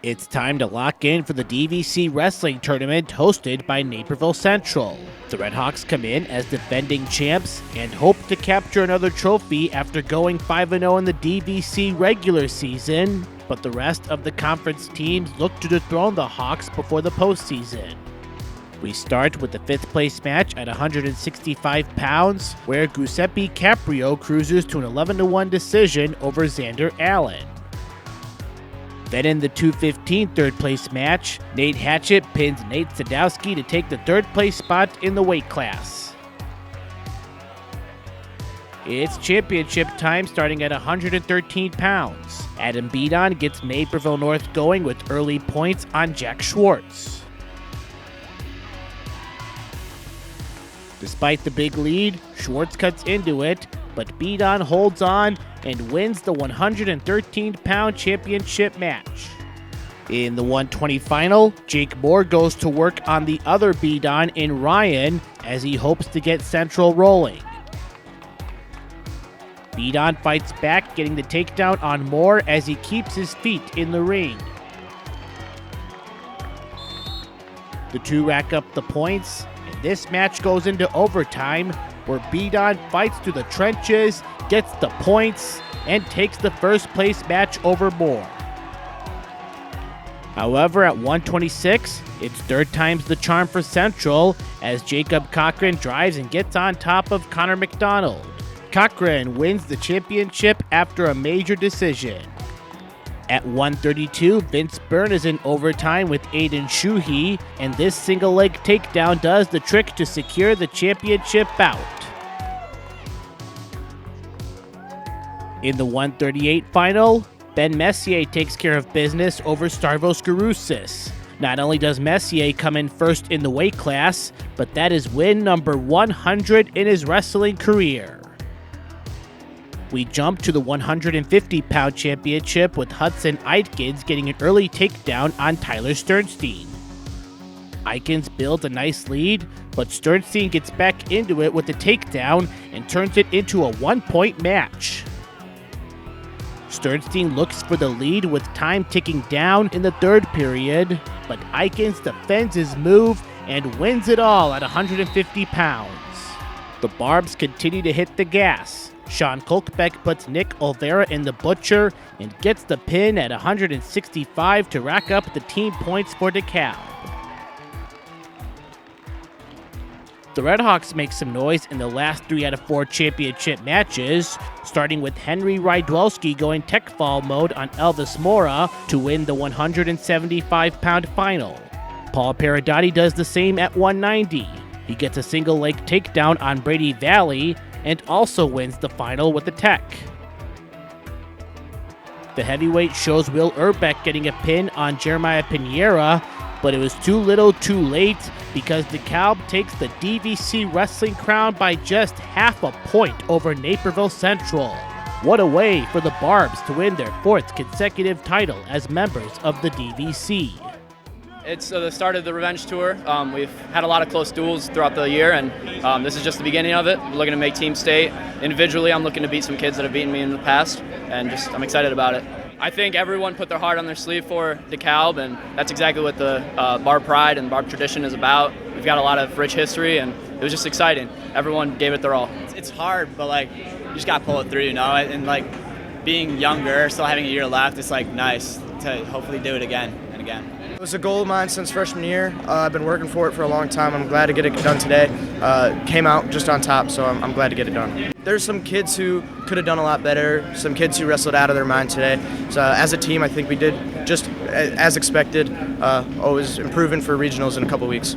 It's time to lock in for the DVC wrestling tournament hosted by Naperville Central. The Redhawks come in as defending champs and hope to capture another trophy after going 5-0 in the DVC regular season, but the rest of the conference teams look to dethrone the Hawks before the postseason. We start with the 5th place match at 165 pounds, where Giuseppe Caprio cruises to an 11-1 decision over Xander Allen. Then in the 215 third place match, Nate Hatchett pins Nate Sadowski to take the 3rd place spot in the weight class. It's championship time starting at 113 pounds. Adam Beadon gets Naperville North going with early points on Jack Schwartz. Despite the big lead, Schwartz cuts into it, but Beadon holds on and wins the 113-pound championship match. In the 120 final, Jake Moore goes to work on the other Beadon in Ryan as he hopes to get Central rolling. Beadon fights back, getting the takedown on Moore as he keeps his feet in the ring. The two rack up the points, and this match goes into overtime, where Beadon fights through the trenches, gets the points, and takes the 1st place match over Moore. However, at 126, it's 3rd time's the charm for Central, as Jacob Cochran drives and gets on top of Connor McDonald. Cochran wins the championship after a major decision. At 132, Vince Byrne is in overtime with Aiden Shuhei, and this single leg takedown does the trick to secure the championship bout. In the 138 final, Ben Messier takes care of business over Stavros Garoussis. Not only does Messier come in 1st in the weight class, but that is win number 100 in his wrestling career. We jump to the 150-pound championship with Hudson Eitkins getting an early takedown on Tyler Sternstein. Eitkins builds a nice lead, but Sternstein gets back into it with the takedown and turns it into a 1-point match. Sternstein looks for the lead with time ticking down in the 3rd period, but Eitkins defends his move and wins it all at 150 pounds. The Barbs continue to hit the gas. Sean Kolkbeck puts Nick Olvera in the butcher and gets the pin at 165 to rack up the team points for DeKalb. The Redhawks make some noise in the last 3 out of 4 championship matches, starting with Henry Rydwelski going tech fall mode on Elvis Mora to win the 175-pound final. Paul Paradotti does the same at 190. He gets a single leg takedown on Brady Valley and also wins the final with a tech. The heavyweight shows Will Urbeck getting a pin on Jeremiah Pinheira, but it was too little too late because DeKalb takes the DVC wrestling crown by just half a point over Naperville Central. What a way for the Barbs to win their 4th consecutive title as members of the DVC. It's the start of the revenge tour. We've had a lot of close duels throughout the year, and this is just the beginning of it. We're looking to make team state. Individually, I'm looking to beat some kids that have beaten me in the past, and I'm excited about it. I think everyone put their heart on their sleeve for DeKalb, and that's exactly what the Barb Pride and Barb Tradition is about. We've got a lot of rich history, and it was just exciting. Everyone gave it their all. It's hard, but you just got to pull it through, and being younger, still having a year left, it's nice to hopefully do it again and again. It was a goal of mine since freshman year. I've been working for it for a long time. I'm glad to get it done today. Came out just on top, so I'm glad to get it done. There's some kids who could have done a lot better, some kids who wrestled out of their mind today. So as a team, I think we did just as expected, always improving for regionals in a couple weeks.